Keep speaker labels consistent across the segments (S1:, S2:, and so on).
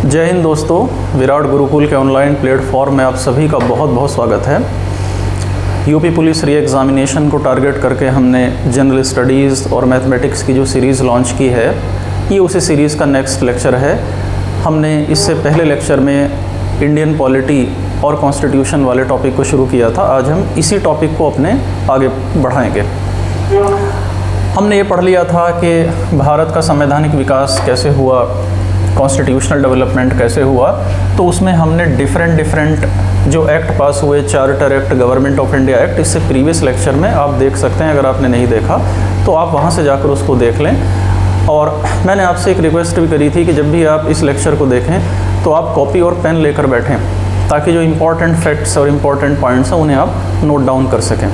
S1: जय हिंद दोस्तों, विराट गुरुकुल के ऑनलाइन प्लेटफॉर्म में आप सभी का बहुत बहुत स्वागत है। यूपी पुलिस री एग्ज़ामिनेशन को टारगेट करके हमने जनरल स्टडीज़ और मैथमेटिक्स की जो सीरीज़ लॉन्च की है, ये उसी सीरीज़ का नेक्स्ट लेक्चर है। हमने इससे पहले लेक्चर में इंडियन पॉलिटी और कॉन्स्टिट्यूशन वाले टॉपिक को शुरू किया था। आज हम इसी टॉपिक को अपने आगे बढ़ाएंगे। हमने ये पढ़ लिया था कि भारत का संवैधानिक विकास कैसे हुआ, कॉन्स्टिट्यूशनल डेवलपमेंट कैसे हुआ। तो उसमें हमने डिफरेंट जो एक्ट पास हुए, charter act, government of India act, इससे प्रीवियस लेक्चर में आप देख सकते हैं। अगर आपने नहीं देखा तो आप वहाँ से जाकर उसको देख लें। और मैंने आपसे एक रिक्वेस्ट भी करी थी कि जब भी आप इस लेक्चर को देखें तो आप कॉपी और पेन लेकर बैठें, ताकि जो इम्पोर्टेंट फैक्ट्स और इम्पोर्टेंट पॉइंट्स हैं उन्हें आप नोट डाउन कर सकें।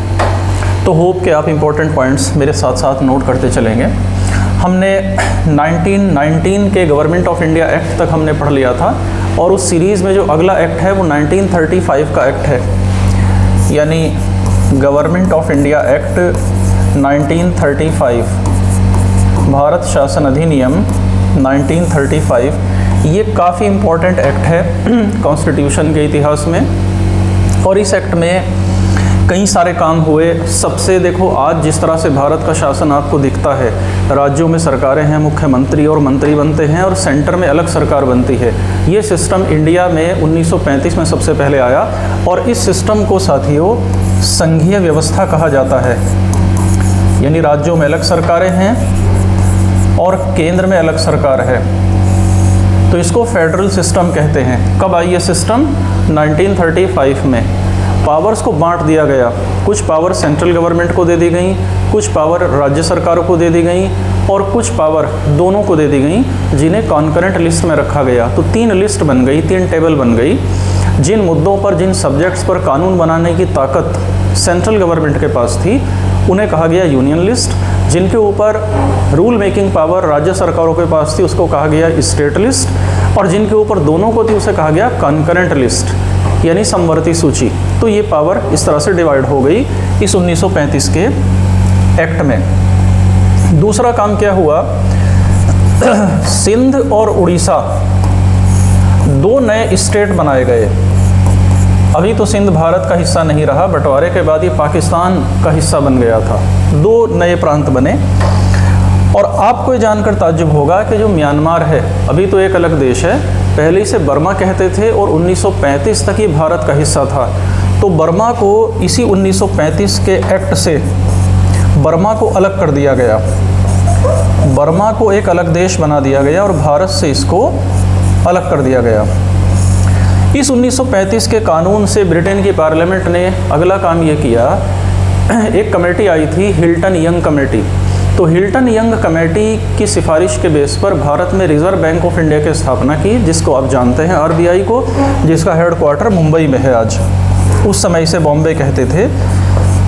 S1: तो होप कि आप इम्पोर्टेंट पॉइंट्स मेरे साथ साथ नोट करते चलेंगे। हमने 1919 के गवर्नमेंट ऑफ इंडिया एक्ट तक हमने पढ़ लिया था, और उस सीरीज़ में जो अगला एक्ट है वो 1935 का एक्ट है, यानी government of India act 1935, Bharat शासन अधिनियम 1935। ये काफ़ी इम्पोर्टेंट एक्ट है कॉन्स्टिट्यूशन के इतिहास में, और इस एक्ट में कई सारे काम हुए। सबसे देखो, आज जिस तरह से भारत का शासन आपको दिखता है, राज्यों में सरकारें हैं, मुख्यमंत्री और मंत्री बनते हैं, और सेंटर में अलग सरकार बनती है। ये सिस्टम इंडिया में 1935 में सबसे पहले आया, और इस सिस्टम को साथियों संघीय व्यवस्था कहा जाता है। यानी राज्यों में अलग सरकारें हैं और केंद्र में अलग सरकार है, तो इसको फेडरल सिस्टम कहते हैं। कब आई ये सिस्टम? 1935 में। पावर्स को बांट दिया गया, कुछ पावर सेंट्रल गवर्नमेंट को दे दी गई, कुछ पावर राज्य सरकारों को दे दी गई, और कुछ पावर दोनों को दे दी गई, जिन्हें कॉन्करेंट लिस्ट में रखा गया। तो 3 लिस्ट बन गई, 3 टेबल बन गई। जिन मुद्दों पर, जिन सब्जेक्ट्स पर कानून बनाने की ताकत सेंट्रल गवर्नमेंट के पास थी, उन्हें कहा गया यूनियन लिस्ट। जिनके ऊपर रूल मेकिंग पावर राज्य सरकारों के पास थी, उसको कहा गया स्टेट लिस्ट, और जिनके ऊपर दोनों को थी उसे कहा गया कॉन्करेंट लिस्ट, यानी समवर्ती सूची। तो ये पावर इस तरह से डिवाइड हो गई इस 1935 के एक्ट में। दूसरा काम क्या हुआ? सिंध और उड़ीसा 2 नए स्टेट बनाए गए। अभी तो सिंध भारत का हिस्सा नहीं रहा, बंटवारे के बाद ये पाकिस्तान का हिस्सा बन गया था। 2 नए प्रांत बने। और आपको ये जानकर ताज्जुब होगा कि जो म्यांमार है, अभी तो एक अलग देश है, पहले इसे बर्मा कहते थे, और 1935 तक ये भारत का हिस्सा था। तो बर्मा को इसी 1935 के एक्ट से बर्मा को अलग कर दिया गया, बर्मा को एक अलग देश बना दिया गया, और भारत से इसको अलग कर दिया गया। इस 1935 के कानून से ब्रिटेन की पार्लियामेंट ने अगला काम ये किया, एक कमेटी आई थी, हिल्टन यंग कमेटी। तो हिल्टन यंग कमेटी की सिफारिश के बेस पर भारत में रिजर्व बैंक ऑफ इंडिया की स्थापना की, जिसको आप जानते हैं आरबीआई को, जिसका हेडक्वार्टर मुंबई में है आज। उस समय इसे बॉम्बे कहते थे।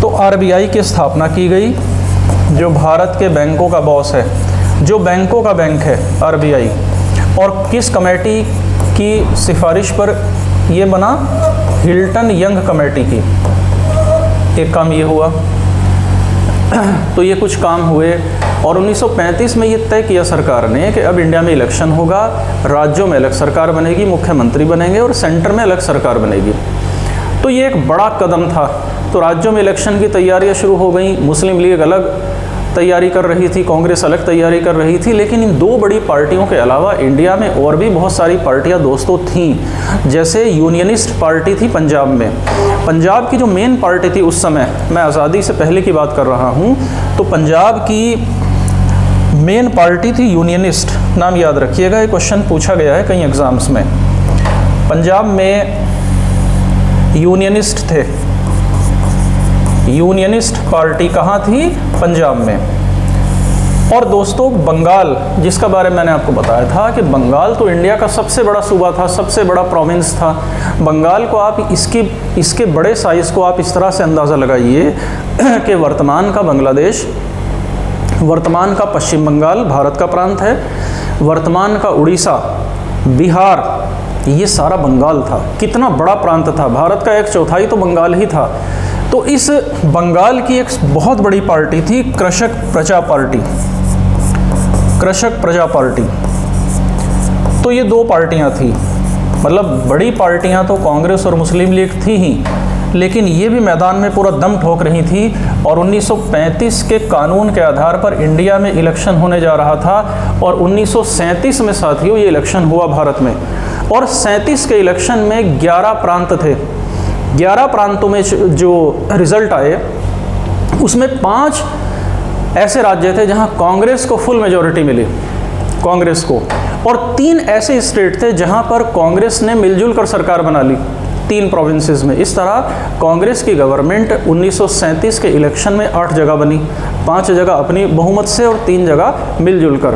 S1: तो आरबीआई की स्थापना की गई, जो भारत के बैंकों का बॉस है, जो बैंकों का बैंक है आरबीआई। और किस कमेटी की सिफारिश पर ये बना? हिल्टन यंग कमेटी की। एक काम ये हुआ। तो ये कुछ काम हुए, और 1935 में ये तय किया सरकार ने कि अब इंडिया में इलेक्शन होगा, राज्यों में अलग सरकार बनेगी, मुख्यमंत्री बनेंगे, और सेंटर में अलग सरकार बनेगी। तो ये एक बड़ा कदम था। तो राज्यों में इलेक्शन की तैयारियां शुरू हो गई। मुस्लिम लीग अलग तैयारी कर रही थी, कांग्रेस अलग तैयारी कर रही थी। लेकिन इन 2 बड़ी पार्टियों के अलावा इंडिया में और भी बहुत सारी पार्टियां दोस्तों थीं। जैसे यूनियनिस्ट पार्टी थी पंजाब में। पंजाब की जो मेन पार्टी थी उस समय, मैं आज़ादी से पहले की बात कर रहा हूँ, तो पंजाब की मेन पार्टी थी यूनियनिस्ट। नाम याद रखिएगा, ये क्वेश्चन पूछा गया है कई एग्जाम्स में। पंजाब में यूनियनिस्ट थे। यूनियनिस्ट पार्टी कहाँ थी? पंजाब में। और दोस्तों बंगाल, जिसका बारे में मैंने आपको बताया था कि बंगाल तो इंडिया का सबसे बड़ा सूबा था, सबसे बड़ा प्रोविंस था। बंगाल को आप इसके बड़े साइज़ को आप इस तरह से अंदाज़ा लगाइए कि वर्तमान का बांग्लादेश, वर्तमान का पश्चिम बंगाल भारत का प्रांत है, वर्तमान का उड़ीसा, बिहार, ये सारा बंगाल था। कितना बड़ा प्रांत था, भारत का 1/4 तो बंगाल ही था। तो इस बंगाल की एक बहुत बड़ी पार्टी थी कृषक प्रजा पार्टी। कृषक प्रजा पार्टी। तो ये दो पार्टियां थी, मतलब बड़ी पार्टियां तो कांग्रेस और मुस्लिम लीग थी ही, लेकिन ये भी मैदान में पूरा दम ठोक रही थी। और 1935 के कानून के आधार पर इंडिया में इलेक्शन होने जा रहा था और 1937 में साथियों ये इलेक्शन हुआ भारत में। और 37 के इलेक्शन में 11 प्रांत थे। 11 प्रांतों में जो रिजल्ट आए उसमें 5 ऐसे राज्य थे जहां कांग्रेस को फुल मेजॉरिटी मिली, कांग्रेस को, और 3 ऐसे स्टेट थे जहां पर कांग्रेस ने मिलजुल कर सरकार बना ली, 3 प्रोविंसेस में। इस तरह कांग्रेस की गवर्नमेंट 1937 के इलेक्शन में 8 जगह बनी, 5 जगह अपनी बहुमत से और 3 जगह मिलजुल कर।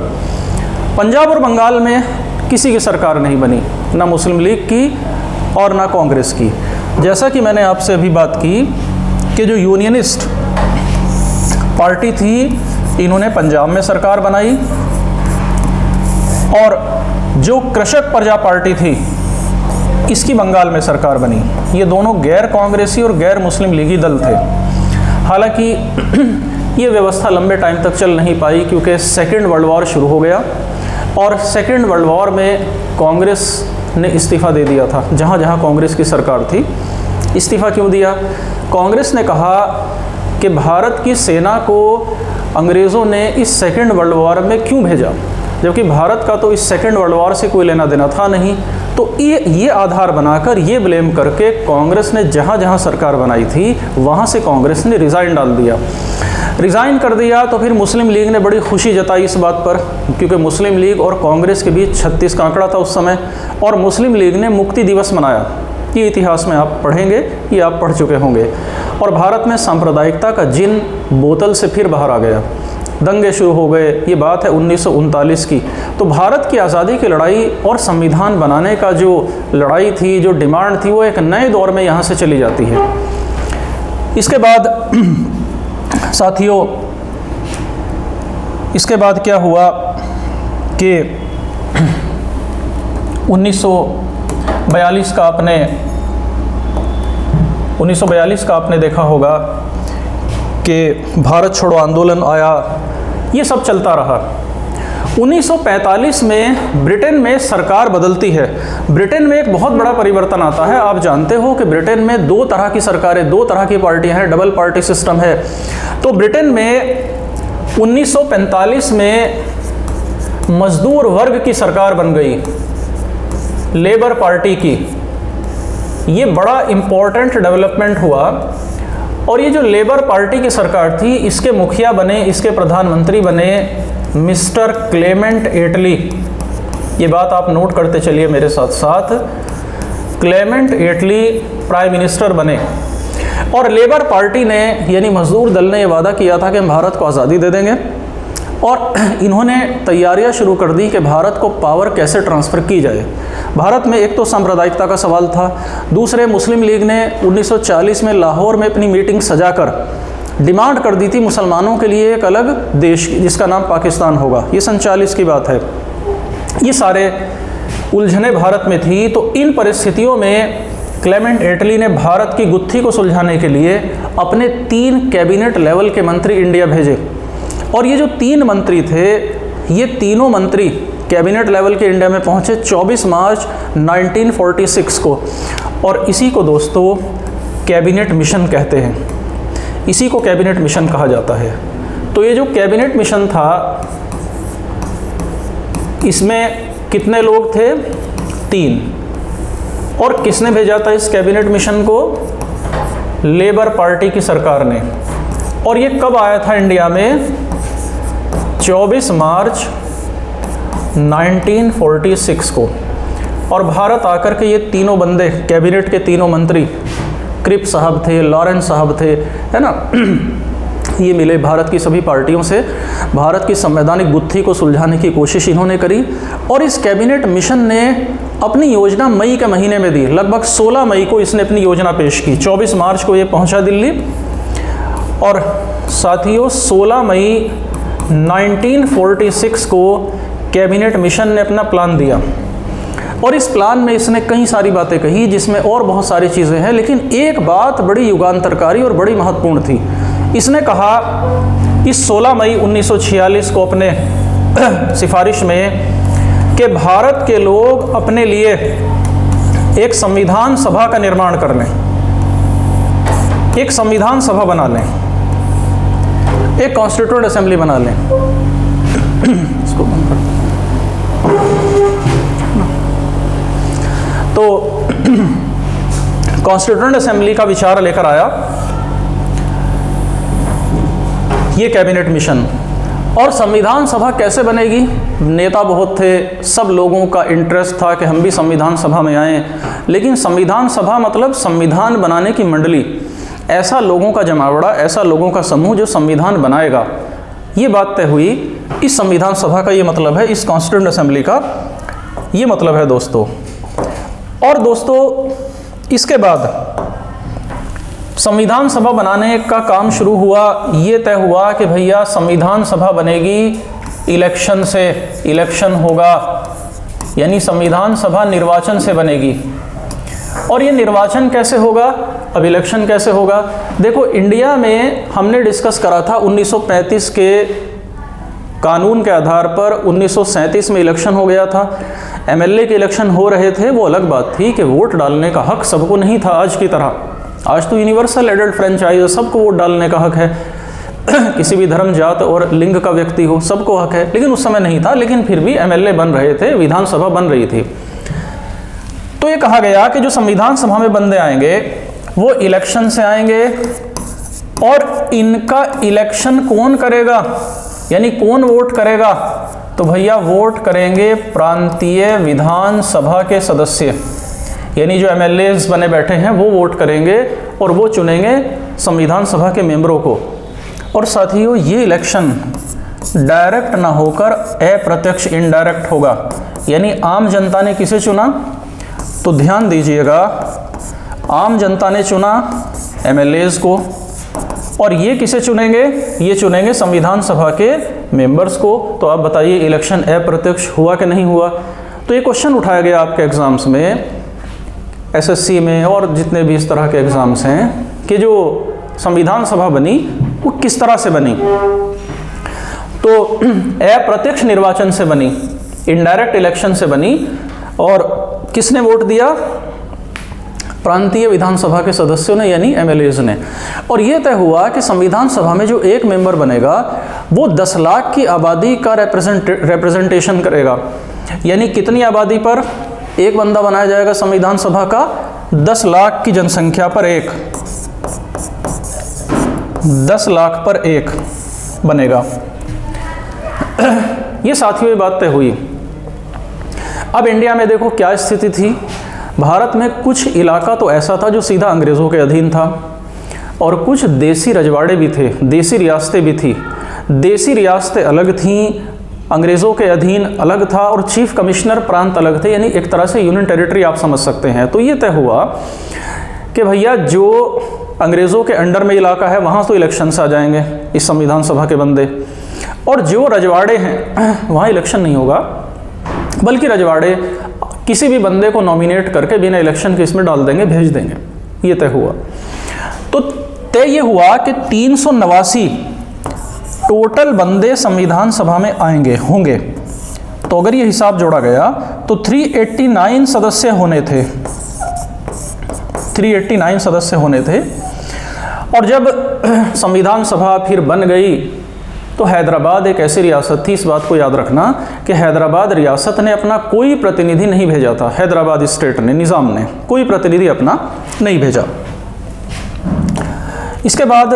S1: पंजाब और बंगाल में किसी की सरकार नहीं बनी, ना मुस्लिम लीग की और ना कांग्रेस की। जैसा कि मैंने आपसे अभी बात की कि जो यूनियनिस्ट पार्टी थी इन्होंने पंजाब में सरकार बनाई, और जो कृषक प्रजा पार्टी थी इसकी बंगाल में सरकार बनी। ये दोनों गैर कांग्रेसी और गैर मुस्लिम लीगी दल थे। हालांकि ये व्यवस्था लंबे टाइम तक चल नहीं पाई क्योंकि सेकेंड वर्ल्ड वॉर शुरू हो गया, और सेकेंड वर्ल्ड वॉर में कांग्रेस ने इस्तीफ़ा दे दिया था। जहाँ जहाँ कांग्रेस की सरकार थी, इस्तीफ़ा क्यों दिया? कांग्रेस ने कहा कि भारत की सेना को अंग्रेज़ों ने इस सेकेंड वर्ल्ड वॉर में क्यों भेजा, जबकि भारत का तो इस सेकेंड वर्ल्ड वॉर से कोई लेना देना था नहीं। तो ये आधार बनाकर, ये ब्लेम करके कांग्रेस ने जहाँ जहाँ सरकार बनाई थी वहाँ से कांग्रेस ने रिज़ाइन डाल दिया। रिज़ाइन कर दिया तो फिर मुस्लिम लीग ने बड़ी खुशी जताई इस बात पर, क्योंकि मुस्लिम लीग और कांग्रेस के बीच 36 का आंकड़ा था उस समय, और मुस्लिम लीग ने मुक्ति दिवस मनाया। ये इतिहास में आप पढ़ेंगे, ये आप पढ़ चुके होंगे। और भारत में सांप्रदायिकता का जिन बोतल से फिर बाहर आ गया, दंगे शुरू हो गए। ये बात है 1939 की। तो भारत की आज़ादी की लड़ाई और संविधान बनाने का जो लड़ाई थी, जो डिमांड थी, वो एक नए दौर में यहाँ से चली जाती है। इसके बाद साथियों, इसके बाद क्या हुआ कि 1942 का आपने देखा होगा कि भारत छोड़ो आंदोलन आया, ये सब चलता रहा। 1945 में ब्रिटेन में सरकार बदलती है। ब्रिटेन में एक बहुत बड़ा परिवर्तन आता है। आप जानते हो कि ब्रिटेन में 2 तरह की सरकारें, 2 तरह की पार्टियां हैं, डबल पार्टी सिस्टम है। तो ब्रिटेन में 1945 में मजदूर वर्ग की सरकार बन गई, लेबर पार्टी की। ये बड़ा इम्पोर्टेंट डेवलपमेंट हुआ। और ये जो लेबर पार्टी की सरकार थी, इसके मुखिया बने, इसके प्रधानमंत्री बने मिस्टर क्लेमेंट एटली। ये बात आप नोट करते चलिए मेरे साथ साथ। क्लेमेंट एटली प्राइम मिनिस्टर बने, और लेबर पार्टी ने यानी मजदूर दल ने ये वादा किया था कि हम भारत को आज़ादी दे देंगे। और इन्होंने तैयारियां शुरू कर दी कि भारत को पावर कैसे ट्रांसफ़र की जाए। भारत में एक तो सांप्रदायिकता का सवाल था, दूसरे मुस्लिम लीग ने 1940 में लाहौर में अपनी मीटिंग सजाकर डिमांड कर दी थी मुसलमानों के लिए एक अलग देश जिसका नाम पाकिस्तान होगा। ये 1940 की बात है। ये सारे उलझने भारत में थी। तो इन परिस्थितियों में क्लेमेंट एटली ने भारत की गुत्थी को सुलझाने के लिए अपने 3 कैबिनेट लेवल के मंत्री इंडिया भेजे। और ये जो 3 मंत्री थे, ये तीनों मंत्री कैबिनेट लेवल के इंडिया में पहुंचे 24 मार्च 1946 को। और इसी को दोस्तों कैबिनेट मिशन कहते हैं, इसी को कैबिनेट मिशन कहा जाता है। तो ये जो कैबिनेट मिशन था, इसमें कितने लोग थे? 3। और किसने भेजा था इस कैबिनेट मिशन को? लेबर पार्टी की सरकार ने। और ये कब आया था इंडिया में? 24 मार्च 1946 को। और भारत आकर के ये तीनों बंदे, कैबिनेट के तीनों मंत्री, क्रिप साहब थे, लॉरेंस साहब थे, है ना, ये मिले भारत की सभी पार्टियों से। भारत की संवैधानिक गुत्थी को सुलझाने की कोशिश इन्होंने करी। और इस कैबिनेट मिशन ने अपनी योजना मई के महीने में दी। लगभग 16 मई को इसने अपनी योजना पेश की। 24 मार्च को ये पहुंचा दिल्ली, और साथियों 16 मई 1946 को कैबिनेट मिशन ने अपना प्लान दिया। और इस प्लान में इसने कई सारी बातें कही, जिसमें और बहुत सारी चीज़ें हैं, लेकिन एक बात बड़ी युगांतरकारी और बड़ी महत्वपूर्ण थी। इसने कहा इस 16 मई 1946 को अपने सिफारिश में कि भारत के लोग अपने लिए एक संविधान सभा का निर्माण कर लें, एक संविधान सभा बना लें, एक कॉन्स्टिट्यूएंट असेंबली बना लें। इसको बंद कर। तो कॉन्स्टिट्यूएंट असेंबली का विचार लेकर आया ये कैबिनेट मिशन। और संविधान सभा कैसे बनेगी? नेता बहुत थे, सब लोगों का इंटरेस्ट था कि हम भी संविधान सभा में आएं, लेकिन संविधान सभा मतलब संविधान बनाने की मंडली, ऐसा लोगों का जमावड़ा, ऐसा लोगों का समूह जो संविधान बनाएगा। ये बात तय हुई। इस संविधान सभा का ये मतलब है, इस कॉन्स्टिट्यूएंट असेंबली का ये मतलब है दोस्तों। और दोस्तों इसके बाद संविधान सभा बनाने का काम शुरू हुआ। ये तय हुआ कि भैया संविधान सभा बनेगी इलेक्शन से, इलेक्शन होगा, यानी संविधान सभा निर्वाचन से बनेगी। और ये निर्वाचन कैसे होगा? अब इलेक्शन कैसे होगा? देखो इंडिया में हमने डिस्कस करा था 1935 के कानून के आधार पर 1937 में इलेक्शन हो गया था। एमएलए के इलेक्शन हो रहे थे, वो अलग बात थी कि वोट डालने का हक सबको नहीं था आज की तरह। आज तो यूनिवर्सल एडल्ट फ्रेंचाइज है, सबको वोट डालने का हक है। किसी भी धर्म, जात और लिंग का व्यक्ति हो, सबको हक है। लेकिन उस समय नहीं था, लेकिन फिर भी एमएलए बन रहे थे, विधानसभा बन रही थी। तो ये कहा गया कि जो संविधान सभा में बंदे आएंगे वो इलेक्शन से आएंगे, और इनका इलेक्शन कौन करेगा, यानी कौन वोट करेगा? तो भैया वोट करेंगे प्रांतीय विधानसभा के सदस्य, यानी जो एमएलएज बने बैठे हैं वो वोट करेंगे और वो चुनेंगे संविधान सभा के मेंबरों को। और साथियों ये इलेक्शन डायरेक्ट ना होकर अप्रत्यक्ष, इनडायरेक्ट होगा। यानी आम जनता ने किसे चुना? तो ध्यान दीजिएगा, आम जनता ने चुना एमएलएज को, और ये किसे चुनेंगे? ये चुनेंगे संविधान सभा के मेंबर्स को। तो आप बताइए इलेक्शन अप्रत्यक्ष हुआ कि नहीं हुआ? तो ये क्वेश्चन उठाया गया आपके एग्जाम्स में, एसएससी में और जितने भी इस तरह के एग्जाम्स हैं, कि जो संविधान सभा बनी वो किस तरह से बनी। तो अप्रत्यक्ष निर्वाचन से बनी, इनडायरेक्ट इलेक्शन से बनी। और किसने वोट दिया? प्रांतीय विधानसभा के सदस्यों ने, यानी एमएलएज ने। और ये तय हुआ कि संविधान सभा में जो एक मेंबर बनेगा वो 10 लाख की आबादी का रिप्रेजेंटेशन करेगा। यानी कितनी आबादी पर एक बंदा बनाया जाएगा संविधान सभा का? 10 लाख की जनसंख्या पर एक, 10 लाख पर एक बनेगा। ये साथियों ये बात तय हुई। अब इंडिया में देखो क्या स्थिति थी। भारत में कुछ इलाका तो ऐसा था जो सीधा अंग्रेज़ों के अधीन था, और कुछ देसी रजवाड़े भी थे, देसी रियासतें भी थी। देसी रियासतें अलग थीं, अंग्रेज़ों के अधीन अलग था, और चीफ कमिश्नर प्रांत अलग थे, यानी एक तरह से यूनियन टेरिटरी आप समझ सकते हैं। तो ये तय हुआ कि भैया जो अंग्रेज़ों के अंडर में इलाका है वहाँ तो इलेक्शन से आ जाएंगे इस संविधान सभा के बंदे, और जो रजवाड़े हैं वहाँ इलेक्शन नहीं होगा, बल्कि रजवाड़े किसी भी बंदे को नॉमिनेट करके बिना इलेक्शन के इसमें डाल देंगे, भेज देंगे। ये तय हुआ। तो तय ये हुआ कि 389 टोटल बंदे संविधान सभा में आएंगे, होंगे। तो अगर ये हिसाब जोड़ा गया तो 389 सदस्य होने थे, 389 सदस्य होने थे। और जब संविधान सभा फिर बन गई तो हैदराबाद एक ऐसी रियासत थी, इस बात को याद रखना कि हैदराबाद रियासत ने अपना कोई प्रतिनिधि नहीं भेजा था। हैदराबाद स्टेट ने, निज़ाम ने कोई प्रतिनिधि अपना नहीं भेजा। इसके बाद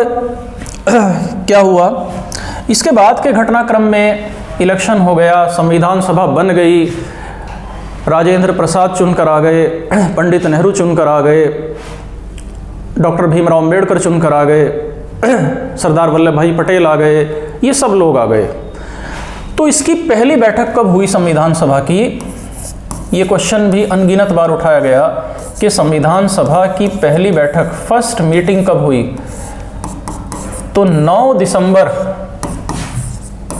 S1: क्या हुआ? इसके बाद के घटनाक्रम में इलेक्शन हो गया, संविधान सभा बन गई, राजेंद्र प्रसाद चुनकर आ गए, पंडित नेहरू चुनकर आ गए, डॉक्टर भीमराव अंबेडकर चुनकर आ गए, सरदार वल्लभ भाई पटेल आ गए, ये सब लोग आ गए। तो इसकी पहली बैठक कब हुई संविधान सभा की? ये क्वेश्चन भी अनगिनत बार उठाया गया कि संविधान सभा की पहली बैठक, फर्स्ट मीटिंग कब हुई? तो 9 दिसंबर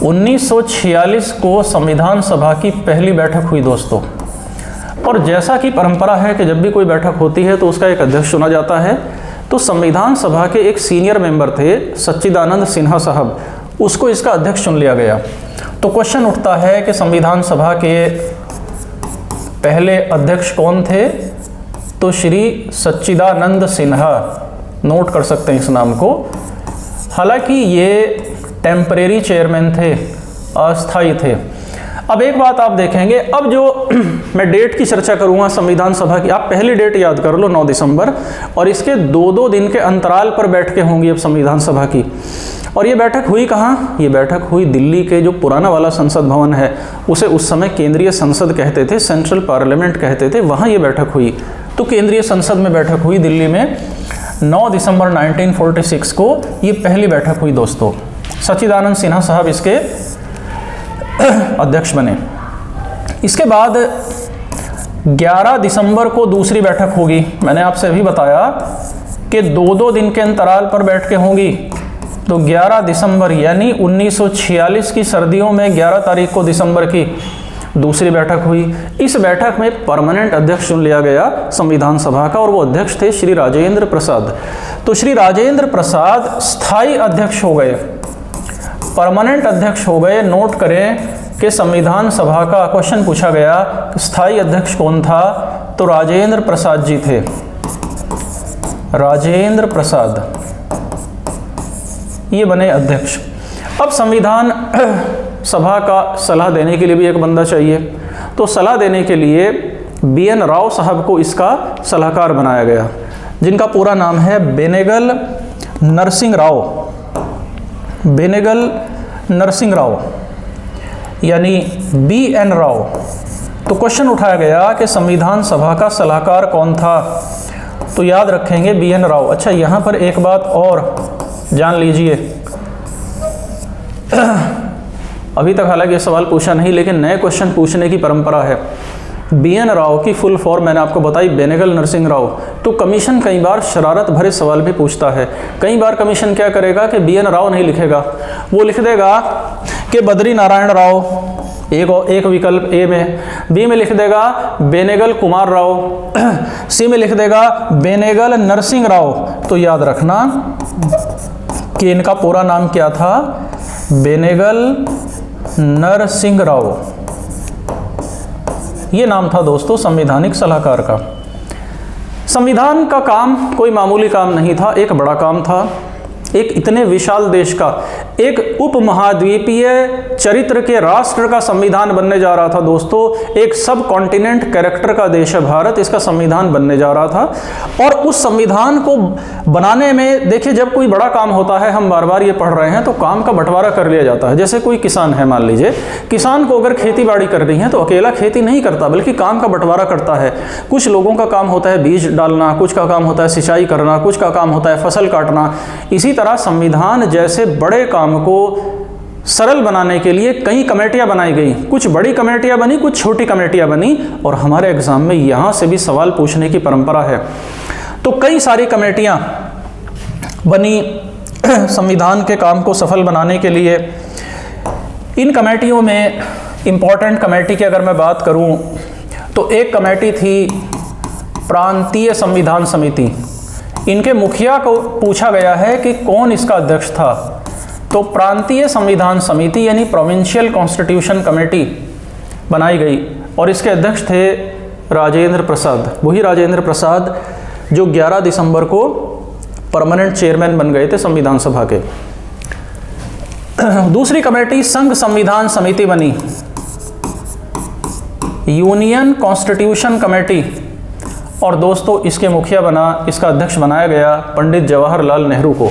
S1: 1946 को संविधान सभा की पहली बैठक हुई दोस्तों। और जैसा कि परंपरा है कि जब भी कोई बैठक होती है तो उसका एक अध्यक्ष चुना जाता है। तो संविधान सभा के एक सीनियर मेंबर थे सच्चिदानंद सिन्हा साहब, उसको इसका अध्यक्ष चुन लिया गया। तो क्वेश्चन उठता है कि संविधान सभा के पहले अध्यक्ष कौन थे? तो श्री सच्चिदानंद सिन्हा, नोट कर सकते हैं इस नाम को। हालांकि ये टेम्परेरी चेयरमैन थे, अस्थायी थे। अब एक बात आप देखेंगे, अब जो मैं डेट की चर्चा करूंगा संविधान सभा की, आप पहली डेट याद कर लो 9 दिसंबर, और इसके 2-2 दिन के अंतराल पर बैठकें होंगी अब संविधान सभा की। और ये बैठक हुई कहाँ? ये बैठक हुई दिल्ली के जो पुराना वाला संसद भवन है, उसे उस समय केंद्रीय संसद कहते थे, सेंट्रल पार्लियामेंट कहते थे, वहाँ ये बैठक हुई। तो केंद्रीय संसद में बैठक हुई दिल्ली में 9 दिसंबर 1946 को, ये पहली बैठक हुई दोस्तों। सच्चिदानंद सिन्हा साहब इसके अध्यक्ष बने। इसके बाद 11 दिसंबर को दूसरी बैठक होगी। मैंने आपसे अभी बताया कि 2-2 दिन के अंतराल पर बैठकें होंगी। तो 11 दिसंबर यानी 1946 की सर्दियों में 11 तारीख को दिसंबर की दूसरी बैठक हुई। इस बैठक में परमानेंट अध्यक्ष चुन लिया गया संविधान सभा का, और वो अध्यक्ष थे श्री राजेंद्र प्रसाद। तो श्री राजेंद्र प्रसाद स्थायी अध्यक्ष हो गए, परमानेंट अध्यक्ष हो गए। नोट करें कि संविधान सभा का क्वेश्चन पूछा गया कि स्थायी अध्यक्ष कौन था? तो राजेंद्र प्रसाद जी थे, राजेंद्र प्रसाद, ये बने अध्यक्ष। अब संविधान सभा का सलाह देने के लिए भी एक बंदा चाहिए, तो सलाह देने के लिए BN राव साहब को इसका सलाहकार बनाया गया, जिनका पूरा नाम है बेनेगल नरसिंह राव, बेनेगल नरसिंह राव यानी BN राव। तो क्वेश्चन उठाया गया कि संविधान सभा का सलाहकार कौन था? तो याद रखेंगे BN राव। अच्छा, यहाँ पर एक बात और जान लीजिए, अभी तक हालांकि ये सवाल पूछा नहीं, लेकिन नए क्वेश्चन पूछने की परंपरा है। BN राव की फुल फॉर्म मैंने आपको बताई, बेनेगल नरसिंह राव। तो कमीशन कई बार शरारत भरे सवाल भी पूछता है। कई बार कमीशन क्या करेगा कि BN राव नहीं लिखेगा, वो लिख देगा कि बद्री नारायण राव, एक विकल्प ए में, बी में लिख देगा बेनेगल कुमार राव, सी में लिख देगा बेनेगल नरसिंह राव। तो याद रखना कि इनका पूरा नाम क्या था? बेनेगल नरसिंह राव, ये नाम था दोस्तों संवैधानिक सलाहकार का। संविधान का काम कोई मामूली काम नहीं था, एक बड़ा काम था। एक इतने विशाल देश का, एक उपमहाद्वीपीय चरित्र के राष्ट्र का संविधान बनने जा रहा था दोस्तों। एक सब कॉन्टिनेंट कैरेक्टर का देश है भारत, इसका संविधान बनने जा रहा था। और उस संविधान को बनाने में देखिए, जब कोई बड़ा काम होता है, हम बार बार ये पढ़ रहे हैं, तो काम का बंटवारा कर लिया जाता है। जैसे कोई किसान है, मान लीजिए किसान को अगर खेती बाड़ी करनी है तो अकेला खेती नहीं करता, बल्कि काम का बंटवारा करता है। कुछ लोगों का काम होता है बीज डालना, कुछ का काम होता है सिंचाई करना, कुछ का काम होता है फसल काटना। इसी तरह संविधान जैसे बड़े काम को सरल बनाने के लिए कई कमेटियां बनाई गई। कुछ बड़ी कमेटियां बनी, कुछ छोटी कमेटियां बनी, और हमारे एग्जाम में यहां से भी सवाल पूछने की परंपरा है। तो कई सारी कमेटियां बनी संविधान के काम को सफल बनाने के लिए। इन कमेटियों में इंपॉर्टेंट कमेटी की अगर मैं बात करूं तो एक कमेटी थी प्रांतीय संविधान समिति। इनके मुखिया को पूछा गया है कि कौन इसका अध्यक्ष था। तो प्रांतीय संविधान समिति यानी प्रोविंशियल कॉन्स्टिट्यूशन कमेटी बनाई गई, और इसके अध्यक्ष थे राजेंद्र प्रसाद। वही राजेंद्र प्रसाद जो 11 दिसंबर को परमानेंट चेयरमैन बन गए थे संविधान सभा के। दूसरी कमेटी संघ संविधान समिति बनी, यूनियन कॉन्स्टिट्यूशन कमेटी, और दोस्तों इसके मुखिया बना, इसका अध्यक्ष बनाया गया पंडित जवाहरलाल नेहरू को।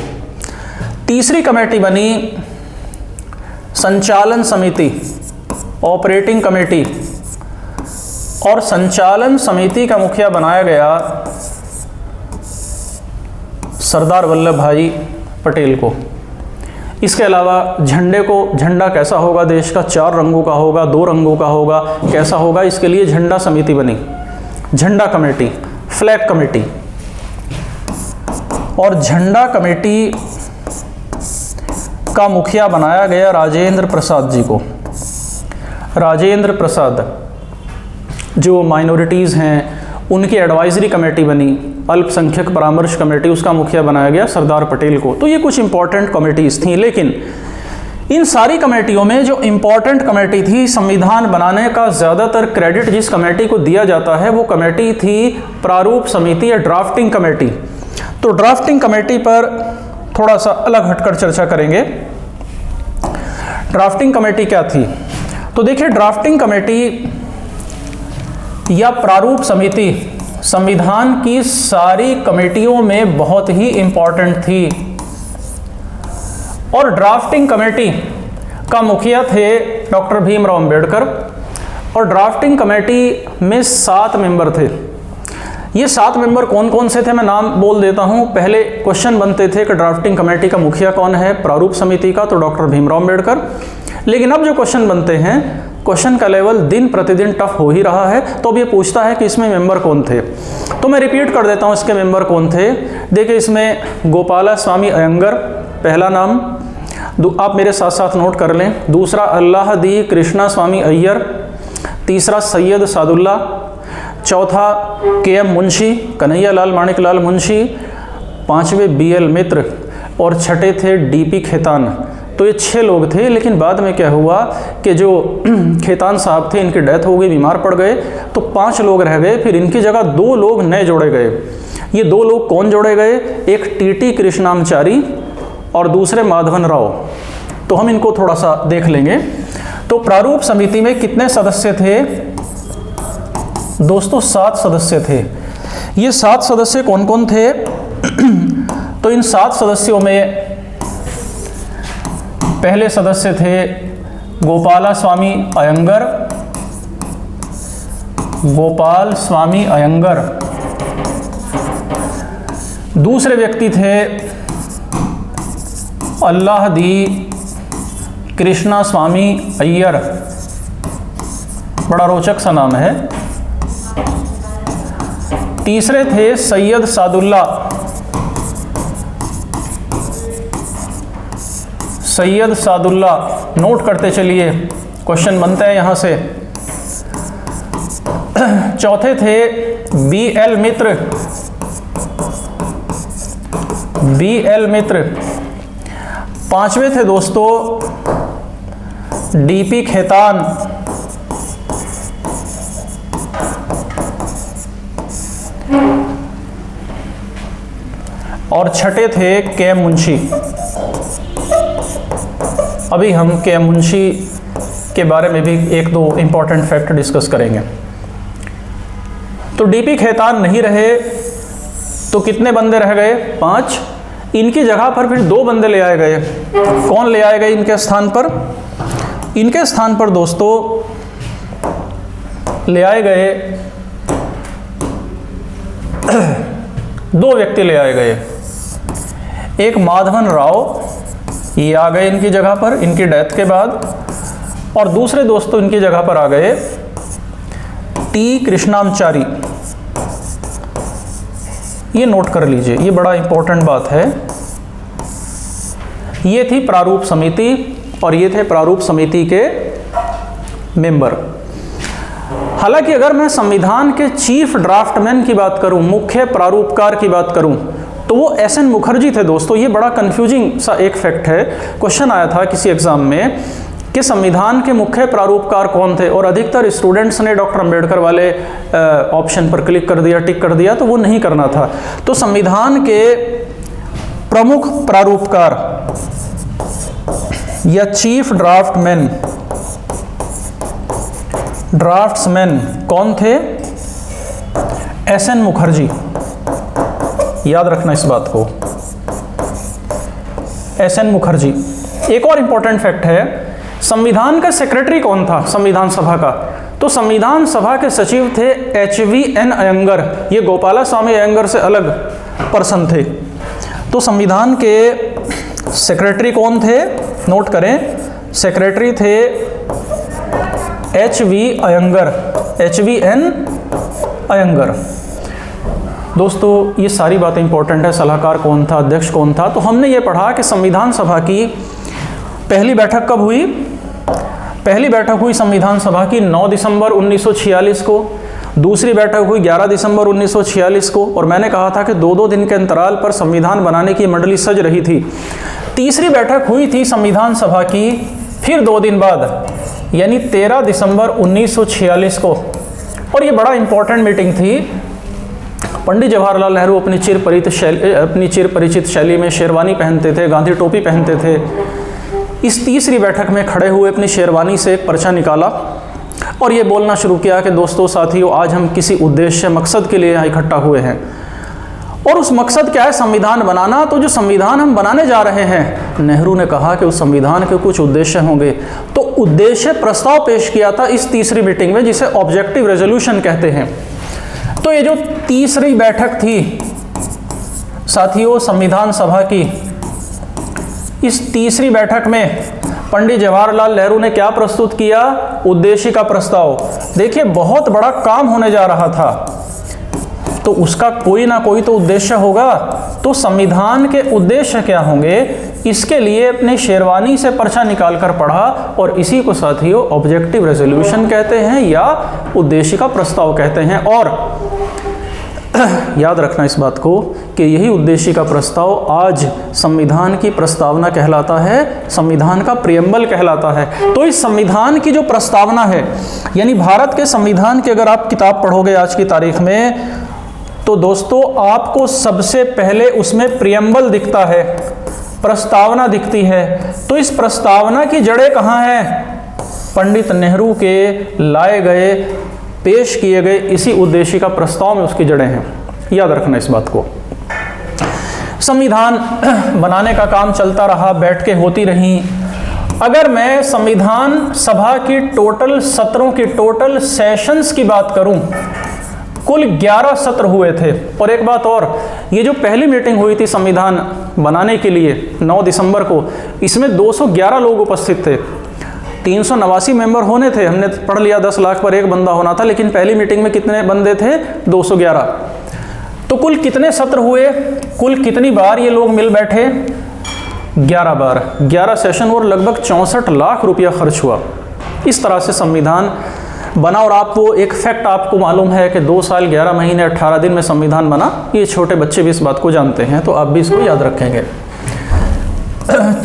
S1: तीसरी कमेटी बनी संचालन समिति, ऑपरेटिंग कमेटी, और संचालन समिति का मुखिया बनाया गया सरदार वल्लभ भाई पटेल को। इसके अलावा झंडा कैसा होगा देश का? 4 रंगों का होगा, 2 रंगों का होगा, कैसा होगा? इसके लिए झंडा समिति बनी, झंडा कमेटी, फ्लैग कमेटी। और झंडा कमेटी का मुखिया बनाया गया राजेंद्र प्रसाद जी को। राजेंद्र प्रसाद जो माइनॉरिटीज़ हैं उनकी एडवाइजरी कमेटी बनी, अल्पसंख्यक परामर्श कमेटी, उसका मुखिया बनाया गया सरदार पटेल को। तो ये कुछ इंपॉर्टेंट कमेटीज़ थीं, लेकिन इन सारी कमेटियों में जो इम्पोर्टेंट कमेटी थी, संविधान बनाने का ज़्यादातर क्रेडिट जिस कमेटी को दिया जाता है वो कमेटी थी प्रारूप समिति या ड्राफ्टिंग कमेटी। तो ड्राफ्टिंग कमेटी पर थोड़ा सा अलग हटकर चर्चा करेंगे। ड्राफ्टिंग कमेटी क्या थी? तो देखिए, ड्राफ्टिंग कमेटी या प्रारूप समिति संविधान की सारी कमेटियों में बहुत ही इंपॉर्टेंट थी। और ड्राफ्टिंग कमेटी का मुखिया थे डॉक्टर भीमराव अंबेडकर, और ड्राफ्टिंग कमेटी में 7 मेंबर थे। ये 7 मेंबर कौन कौन से थे, मैं नाम बोल देता हूं। पहले क्वेश्चन बनते थे कि ड्राफ्टिंग कमेटी का मुखिया कौन है प्रारूप समिति का, तो डॉक्टर भीमराव अंबेडकर। लेकिन अब जो क्वेश्चन बनते हैं, क्वेश्चन का लेवल दिन प्रतिदिन टफ हो ही रहा है, तो अब ये पूछता है कि इसमें मेंबर कौन थे। तो मैं रिपीट कर देता हूं इसके मेंबर कौन थे। देखिए, इसमें गोपाला स्वामी अयंगर पहला नाम, आप मेरे साथ साथ नोट कर लें। दूसरा अल्लाहदी कृष्णा स्वामी अय्यर, तीसरा सैयद सादुल्ला, चौथा के.एम. मुंशी कन्हैया लाल माणिक लाल मुंशी, 5वें बी.एल. मित्र, और छठे थे डी.पी. खेतान। तो ये 6 लोग थे। लेकिन बाद में क्या हुआ कि जो खेतान साहब थे इनकी डेथ हो गई, बीमार पड़ गए, तो 5 लोग रह गए। फिर इनकी जगह 2 लोग नए जोड़े गए। ये 2 लोग कौन जोड़े गए? एक टी.टी. कृष्णामचारी और दूसरे माधवन राव। तो हम इनको थोड़ा सा देख लेंगे। तो प्रारूप समिति में कितने सदस्य थे दोस्तों? 7 सदस्य थे। ये 7 सदस्य कौन कौन थे? तो इन 7 सदस्यों में पहले सदस्य थे गोपाला स्वामी अयंगर, गोपाल स्वामी अयंगर। दूसरे व्यक्ति थे अल्लाहदी कृष्णा स्वामी अय्यर, बड़ा रोचक सा नाम है। तीसरे थे सैयद सादुल्ला, सैयद सादुल्ला। नोट करते चलिए, क्वेश्चन बनते हैं यहां से। चौथे थे बी.एल. मित्र, बी.एल. मित्र। 5वें थे दोस्तों डी.पी. खेतान, और छठे थे के.एम. मुंशी। अभी हम के.एम. मुंशी के बारे में भी 1-2 इंपॉर्टेंट फैक्ट डिस्कस करेंगे। तो डी.पी. खेतान नहीं रहे, तो कितने बंदे रह गए? 5। इनकी जगह पर फिर 2 बंदे ले आए गए। कौन ले आए गए इनके स्थान पर? इनके स्थान पर दोस्तों ले आए गए 2 व्यक्ति ले आए गए। एक माधवन राव, ये आ गए इनकी जगह पर इनकी डेथ के बाद, और दूसरे दोस्तों इनकी जगह पर आ गए टी. कृष्णामचारी। ये नोट कर लीजिए, ये बड़ा इंपॉर्टेंट बात है। ये थी प्रारूप समिति और ये थे प्रारूप समिति के मेंबर। हालांकि अगर मैं संविधान के चीफ ड्राफ्टमैन की बात करूं, मुख्य प्रारूपकार की बात करूं, तो वो एस.एन. मुखर्जी थे दोस्तों। ये बड़ा कंफ्यूजिंग सा एक फैक्ट है। क्वेश्चन आया था किसी एग्जाम में कि संविधान के मुख्य प्रारूपकार कौन थे, और अधिकतर स्टूडेंट्स ने डॉक्टर अंबेडकर वाले ऑप्शन पर क्लिक कर दिया, टिक कर दिया। तो वो नहीं करना था। तो संविधान के प्रमुख प्रारूपकार या चीफ ड्राफ्ट्समैन कौन थे? एस.एन. मुखर्जी। याद रखना इस बात को, एस.एन. मुखर्जी। एक और इंपॉर्टेंट फैक्ट है, संविधान का सेक्रेटरी कौन था संविधान सभा का? तो संविधान सभा के सचिव थे एच.वी.एन. अयंगर। ये गोपाला स्वामी अयंगर से अलग पर्सन थे। तो संविधान के सेक्रेटरी कौन थे? नोट करें, सेक्रेटरी थे एच.वी.एन. अयंगर। दोस्तों ये सारी बातें इंपॉर्टेंट है। सलाहकार कौन था, अध्यक्ष कौन था? तो हमने ये पढ़ा कि संविधान सभा की पहली बैठक कब हुई? पहली बैठक हुई संविधान सभा की 9 दिसंबर 1946 को। दूसरी बैठक हुई 11 दिसंबर 1946 को। और मैंने कहा था कि 2-2 दिन के अंतराल पर संविधान बनाने की मंडली सज रही थी। तीसरी बैठक हुई थी संविधान सभा की फिर 2 दिन बाद, यानी 13 दिसंबर 1946 को, और ये बड़ा इंपॉर्टेंट मीटिंग थी। पंडित जवाहरलाल नेहरू अपनी चिर परिचित शैली में शेरवानी पहनते थे, गांधी टोपी पहनते थे। इस तीसरी बैठक में खड़े हुए अपनी शेरवानी से एक पर्चा निकाला और ये बोलना शुरू किया कि दोस्तों साथियों, आज हम किसी उद्देश्य मकसद के लिए यहाँ इकट्ठा हुए हैं, और उस मकसद क्या है? संविधान बनाना। तो जो संविधान हम बनाने जा रहे हैं, नेहरू ने कहा कि उस संविधान के कुछ उद्देश्य होंगे। तो उद्देश्य प्रस्ताव पेश किया था इस तीसरी मीटिंग में, जिसे ऑब्जेक्टिव रेजोल्यूशन कहते हैं। तो ये जो तीसरी बैठक थी साथियों संविधान सभा की, इस तीसरी बैठक में पंडित जवाहरलाल नेहरू ने क्या प्रस्तुत किया? उद्देश्य का प्रस्ताव। देखिए, बहुत बड़ा काम होने जा रहा था, तो उसका कोई ना कोई तो उद्देश्य होगा। तो संविधान के उद्देश्य क्या होंगे, इसके लिए अपने शेरवानी से पर्चा निकालकर पढ़ा, और इसी को साथियों ऑब्जेक्टिव रेजोल्यूशन कहते हैं या उद्देश्य का प्रस्ताव कहते हैं। और याद रखना इस बात को कि यही उद्देश्य का प्रस्ताव आज संविधान की प्रस्तावना कहलाता है, संविधान का प्रियम्बल कहलाता है। तो इस संविधान की जो प्रस्तावना है, यानी भारत के संविधान की अगर आप किताब पढ़ोगे आज की तारीख में, तो दोस्तों आपको सबसे पहले उसमें प्रियम्बल दिखता है, प्रस्तावना दिखती है। तो इस प्रस्तावना की जड़ें कहाँ हैं? पंडित नेहरू के लाए गए, पेश किए गए इसी उद्देश्य का प्रस्ताव में उसकी जड़ें हैं। याद रखना इस बात को। संविधान बनाने का काम चलता रहा, बैठकें होती रहीं। अगर मैं संविधान सभा की टोटल सत्रों की, टोटल सेशंस की बात करूं, कुल 11 सत्र हुए थे। और एक बात और, ये जो पहली मीटिंग हुई थी संविधान बनाने के लिए 9 दिसंबर को, इसमें 211 लोग उपस्थित थे। 389 मेंबर होने थे, हमने पढ़ लिया 10 लाख पर एक बंदा होना था, लेकिन पहली मीटिंग में कितने बंदे थे? 211। तो कुल कितने सत्र हुए, कुल कितनी बार ये लोग मिल बैठे? 11 बार, 11 सेशन, और लगभग 64 लाख रुपया खर्च हुआ। इस तरह से संविधान बना। और आपको एक फैक्ट आपको मालूम है कि 2 साल 11 महीने 18 दिन में संविधान बना। ये छोटे बच्चे भी इस बात को जानते हैं, तो आप भी इसको याद रखेंगे।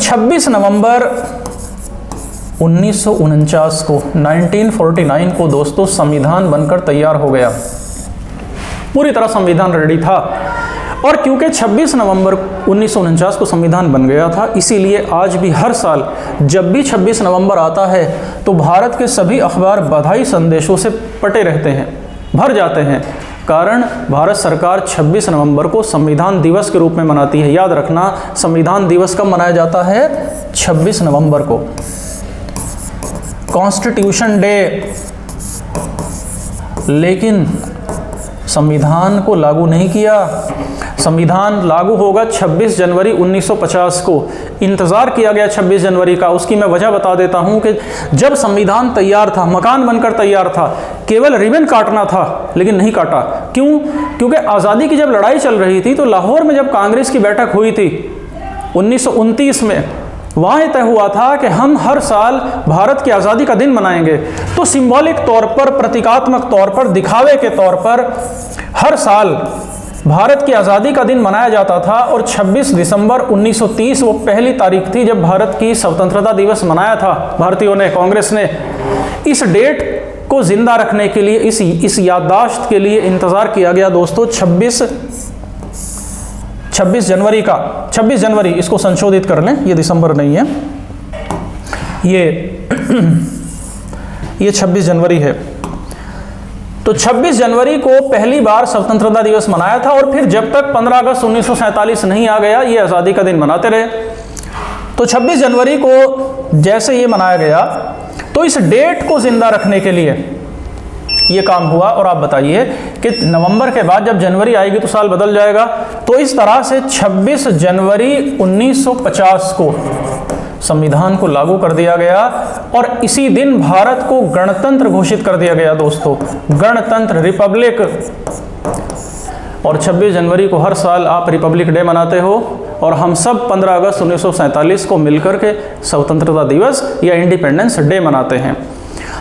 S1: 26 नवंबर 1949 को, 1949 को दोस्तों संविधान बनकर तैयार हो गया। पूरी तरह संविधान रेडी था। और क्योंकि 26 नवंबर 1949 को संविधान बन गया था, इसीलिए आज भी हर साल जब भी 26 नवंबर आता है तो भारत के सभी अखबार बधाई संदेशों से पटे रहते हैं, भर जाते हैं। कारण भारत सरकार 26 नवंबर को संविधान दिवस के रूप में मनाती है। याद रखना, संविधान दिवस कब मनाया जाता है? 26 नवंबर को। Constitution day. लेकिन संविधान को लागू नहीं किया। संविधान लागू होगा 26 जनवरी 1950 को। इंतज़ार किया गया 26 जनवरी का। उसकी मैं वजह बता देता हूं कि जब संविधान तैयार था, मकान बनकर तैयार था, केवल रिबन काटना था, लेकिन नहीं काटा। क्यों? क्योंकि आज़ादी की जब लड़ाई चल रही थी, तो लाहौर में जब कांग्रेस की बैठक हुई थी 1929 में, वहाँ ये तय हुआ था कि हम हर साल भारत की आज़ादी का दिन मनाएंगे। तो सिंबॉलिक तौर पर, प्रतीकात्मक तौर पर, दिखावे के तौर पर हर साल भारत की आज़ादी का दिन मनाया जाता था। और 26 दिसंबर 1930 वो पहली तारीख थी जब भारत की स्वतंत्रता दिवस मनाया था भारतीयों ने, कांग्रेस ने। इस डेट को जिंदा रखने के लिए, इस याददाश्त के लिए इंतज़ार किया गया दोस्तों 26 जनवरी का। 26 जनवरी, इसको संशोधित कर लें, ये दिसंबर नहीं है, ये 26 जनवरी है। तो 26 जनवरी को पहली बार स्वतंत्रता दिवस मनाया था। और फिर जब तक 15 अगस्त 1947 नहीं आ गया, ये आज़ादी का दिन मनाते रहे। तो 26 जनवरी को जैसे ये मनाया गया, तो इस डेट को जिंदा रखने के लिए ये काम हुआ। और आप बताइए कि नवंबर के बाद जब जनवरी आएगी तो साल बदल जाएगा। तो इस तरह से 26 जनवरी 1950 को संविधान को लागू कर दिया गया। और इसी दिन भारत को गणतंत्र घोषित कर दिया गया दोस्तों, गणतंत्र, रिपब्लिक। और 26 जनवरी को हर साल आप रिपब्लिक डे मनाते हो, और हम सब 15 अगस्त 1947 को मिलकर के स्वतंत्रता दिवस या इंडिपेंडेंस डे मनाते हैं।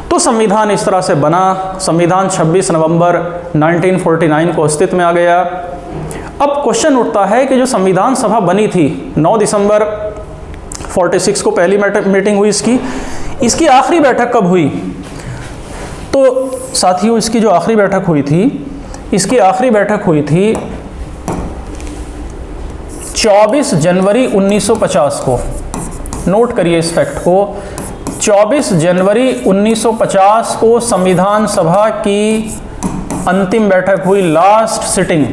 S1: तो संविधान इस तरह से बना। संविधान 26 नवंबर 1949 को अस्तित्व में आ गया। अब क्वेश्चन उठता है कि जो संविधान सभा बनी थी 9 दिसंबर 46 को पहली मीटिंग हुई इसकी आखिरी बैठक कब हुई? तो साथियों, इसकी जो आखिरी बैठक हुई थी, इसकी आखिरी बैठक हुई थी 24 जनवरी 1950 को। नोट करिए इस फैक्ट को, 24 जनवरी 1950 को संविधान सभा की अंतिम बैठक हुई, लास्ट सिटिंग।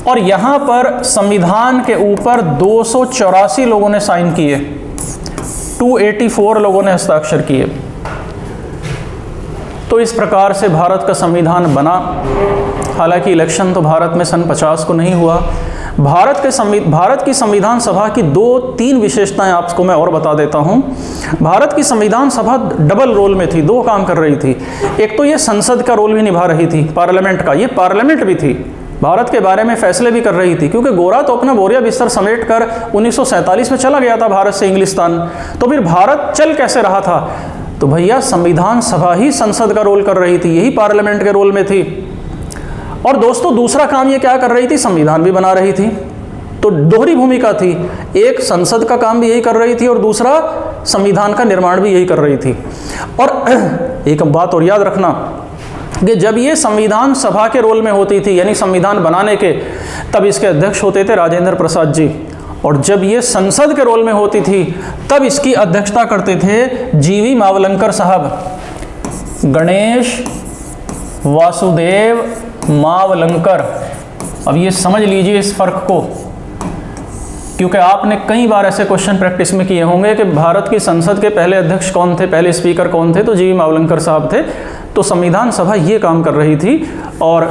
S1: और यहाँ पर संविधान के ऊपर 284 लोगों ने साइन किए, 284 लोगों ने हस्ताक्षर किए। तो इस प्रकार से भारत का संविधान बना। हालांकि इलेक्शन तो भारत में सन 50 को नहीं हुआ। भारत की संविधान सभा की 2-3 विशेषताएं आपको मैं और बता देता हूं। भारत की संविधान सभा डबल रोल में थी, 2 काम कर रही थी। एक तो ये संसद का रोल भी निभा रही थी, पार्लियामेंट का, ये पार्लियामेंट भी थी, भारत के बारे में फैसले भी कर रही थी, क्योंकि गोरा तो अपना बोरिया बिस्तर समेट कर 1947 में चला गया था भारत से इंग्लिस्तान। तो फिर भारत चल कैसे रहा था? तो भैया संविधान सभा ही संसद का रोल कर रही थी, यही पार्लियामेंट के रोल में थी। और दोस्तों दूसरा काम ये क्या कर रही थी? संविधान भी बना रही थी। तो दोहरी भूमिका थी, एक संसद का काम भी यही कर रही थी और दूसरा संविधान का निर्माण भी यही कर रही थी। और एक बात और याद रखना कि जब ये संविधान सभा के रोल में होती थी, यानी संविधान बनाने के, तब इसके अध्यक्ष होते थे राजेंद्र प्रसाद जी। और जब ये संसद के रोल में होती थी तब इसकी अध्यक्षता करते थे जीवी मावलंकर साहब, गणेश वासुदेव मावलंकर। अब ये समझ लीजिए इस फर्क को, क्योंकि आपने कई बार ऐसे क्वेश्चन प्रैक्टिस में किए होंगे कि भारत की संसद के पहले अध्यक्ष कौन थे, पहले स्पीकर कौन थे, तो जीवी मावलंकर साहब थे। तो संविधान सभा ये काम कर रही थी और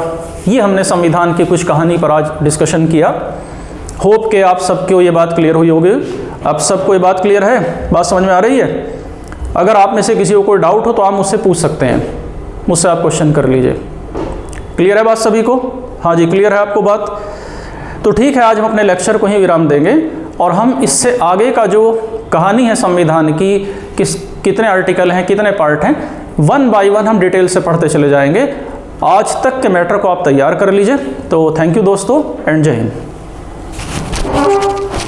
S1: ये हमने संविधान की कुछ कहानी पर आज डिस्कशन किया। होप के आप सबको ये बात क्लियर हुई होगी। आप सबको ये बात क्लियर है? बात समझ में आ रही है? अगर आप में से किसी को कोई डाउट हो तो आप मुझसे पूछ सकते हैं, मुझसे आप क्वेश्चन कर लीजिए। क्लियर है बात सभी को? हाँ जी, क्लियर है आपको बात? तो ठीक है, आज हम अपने लेक्चर को ही विराम देंगे और हम इससे आगे का जो कहानी है संविधान की, कितने आर्टिकल हैं, कितने पार्ट हैं, 1 बाय 1 हम डिटेल से पढ़ते चले जाएंगे। आज तक के मैटर को आप तैयार कर लीजिए। तो थैंक यू दोस्तों, एंड जय हिंद।